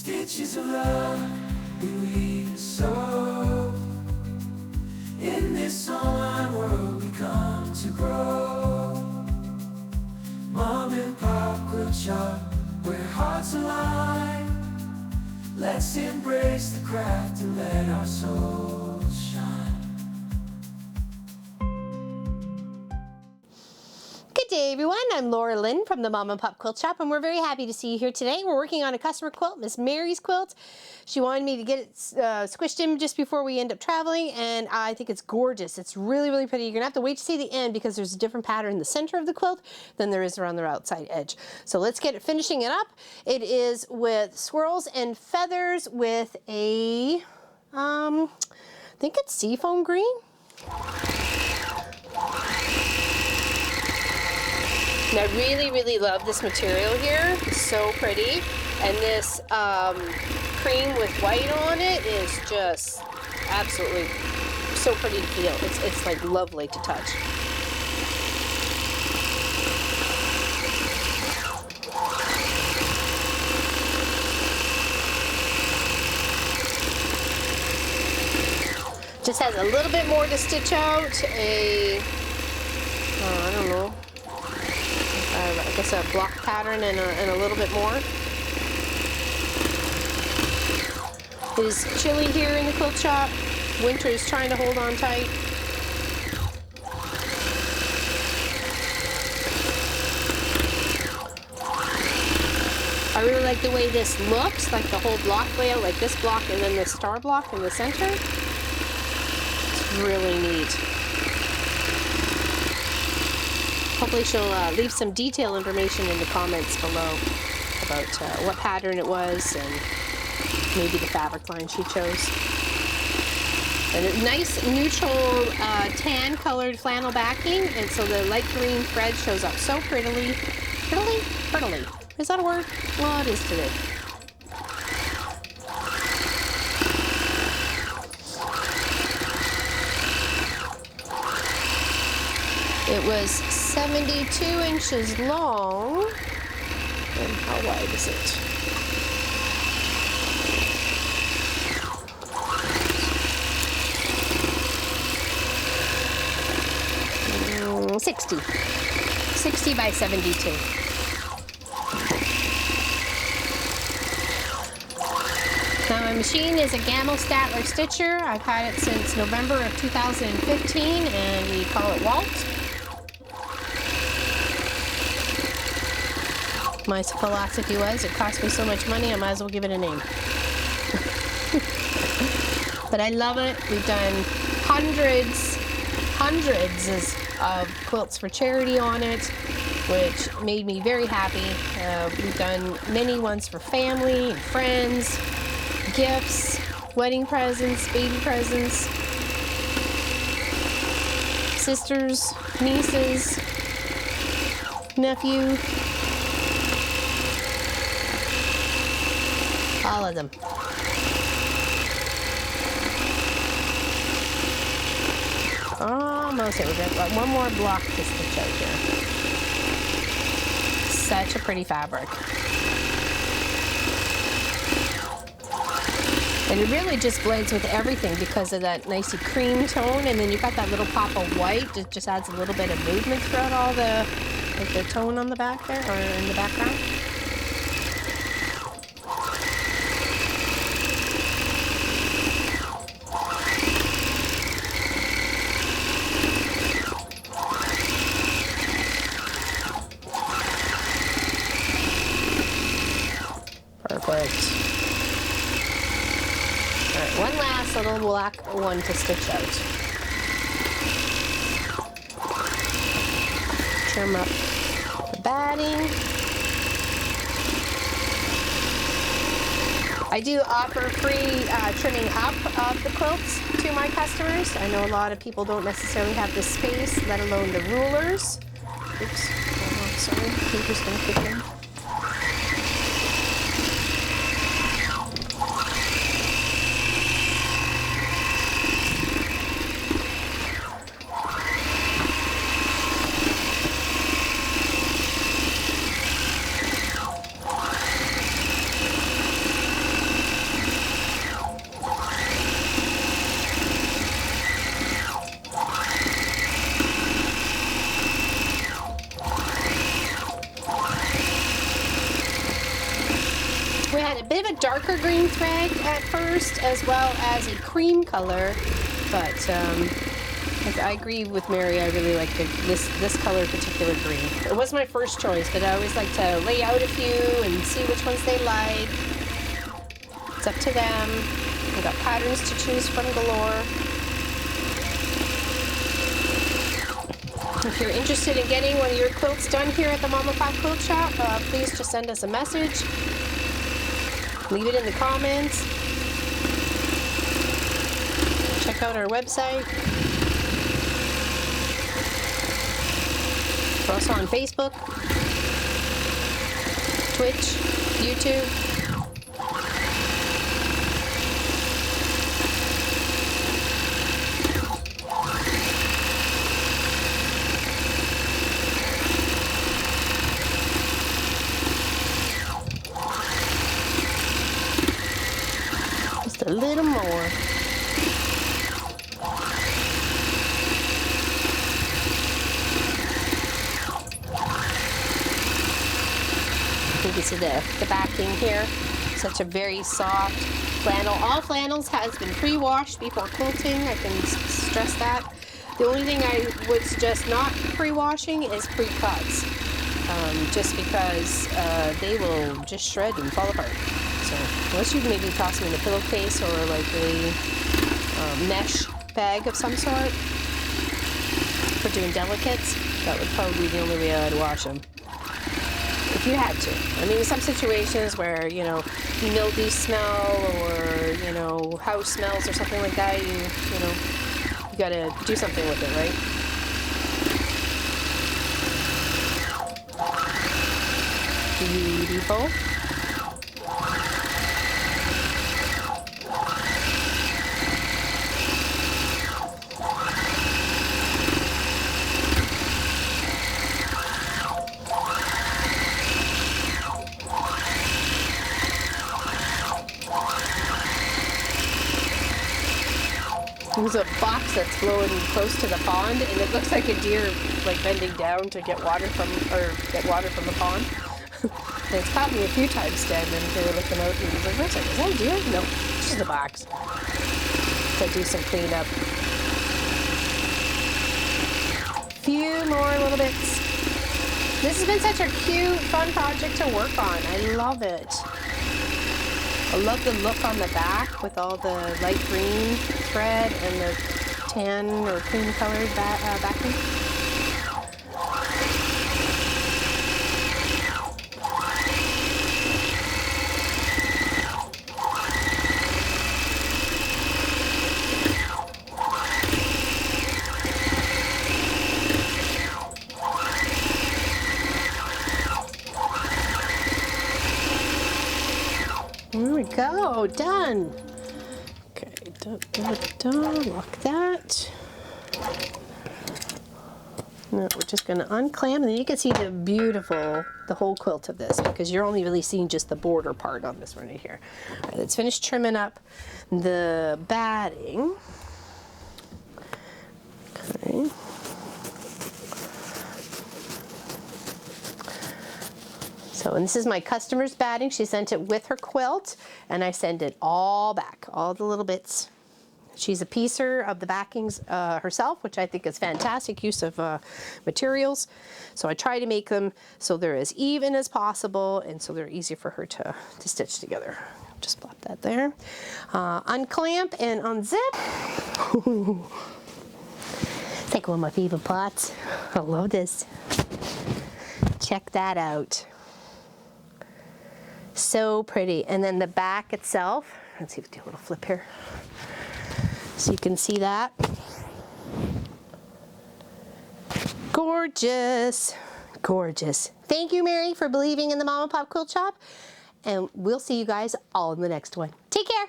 Stitches of love we sow. In this online world we come to grow. Mom and Pop Quilt Shop, where hearts align. Let's embrace the craft and let our souls shine. Good day, everyone. I'm Laura Lynn from the Mom and Pop Quilt Shop, and we're very happy to see you here today. We're working on a customer quilt, Miss Mary's quilt. She wanted me to get it squished in just before we end up traveling, and I think it's gorgeous. It's really, really pretty. You're going to have to wait to see the end because there's a different pattern in the center of the quilt than there is around the outside edge. So let's get it finishing it up. It is with swirls and feathers with a, I think it's seafoam green. And I really, really love this material here. It's so pretty. And this cream with white on it is just absolutely so pretty to feel. It's like lovely to touch. Just has a little bit more to stitch out. I don't know. I guess a block pattern and a little bit more. It is chilly here in the quilt shop. Winter is trying to hold on tight. I really like the way this looks, like the whole block layout, like this block and then the star block in the center. It's really neat. Hopefully she'll leave some detail information in the comments below about what pattern it was and maybe the fabric line she chose. And a nice neutral tan colored flannel backing, and so the light green thread shows up so prettily. Prettily? Is that a word? Well, it is today. It was 72 inches long, and how wide is it? 60 by 72. Now my machine is a Gamble Statler Stitcher. I've had it since November of 2015, and we call it Walt. My philosophy was, it cost me so much money, I might as well give it a name. But I love it. We've done hundreds of quilts for charity on it, which made me very happy. We've done many ones for family and friends, gifts, wedding presents, baby presents, sisters, nieces, nephew, all of them. Almost here. We've got one more block to stitch out here. Such a pretty fabric. And it really just blends with everything because of that nicey cream tone, and then you've got that little pop of white. It just adds a little bit of movement throughout all the, like the tone on the back there, or in the background. Perfect. All right, one last little black one to stitch out. Trim up the batting. I do offer free trimming up of the quilts to my customers. I know a lot of people don't necessarily have the space, let alone the rulers. Oops, oh, sorry, paper's gonna kick in. had a bit of a darker green thread at first, as well as a cream color, but I agree with Mary. I really like this color particular green. It was my first choice, but I always like to lay out a few and see which ones they like. It's up to them. I've got patterns to choose from galore. If you're interested in getting one of your quilts done here at the Mom and Pop Quilt Shop, please just send us a message. Leave it in the comments. Check out our website. We're also on Facebook, Twitch, YouTube. Just a little more. You can see the backing here. Such a very soft flannel. All flannels has been pre-washed before quilting. I can stress that. The only thing I would suggest not pre-washing is pre-cuts. Just because they will just shred and fall apart. So unless you maybe toss them in a pillowcase or like a mesh bag of some sort for doing delicates, that would probably be the only way I'd wash them. If you had to. I mean, in some situations where, you know, mildew smell or, you know, house smells or something like that, you know, you gotta do something with it, right? Beautiful. There's a box that's blowing close to the pond, and it looks like a deer like bending down to get water from the pond. And it's caught me a few times standing here looking out, and I was like, wait a second, is that a deer? No, it's just a box. To do some cleanup. Few more little bits. This has been such a cute, fun project to work on. I love it. I love the look on the back with all the light green thread and the tan or cream colored backing. There we go, done. Okay, lock that. Now we're just gonna unclamp, and then you can see the whole quilt of this, because you're only really seeing just the border part on this one right here. All right, let's finish trimming up the batting. Okay. So, and this is my customer's batting. She sent it with her quilt, and I send it all back, all the little bits. She's a piecer of the backings herself, which I think is fantastic use of materials. So I try to make them so they're as even as possible, and so they're easy for her to stitch together. Just plop that there. Unclamp and unzip. It's like one of my favorite pots. I love this. Check that out. So pretty. And then the back itself, let's see if we do a little flip here. So you can see that. Gorgeous. Gorgeous. Thank you, Mary, for believing in the Mom and Pop Quilt Shop. And we'll see you guys all in the next one. Take care.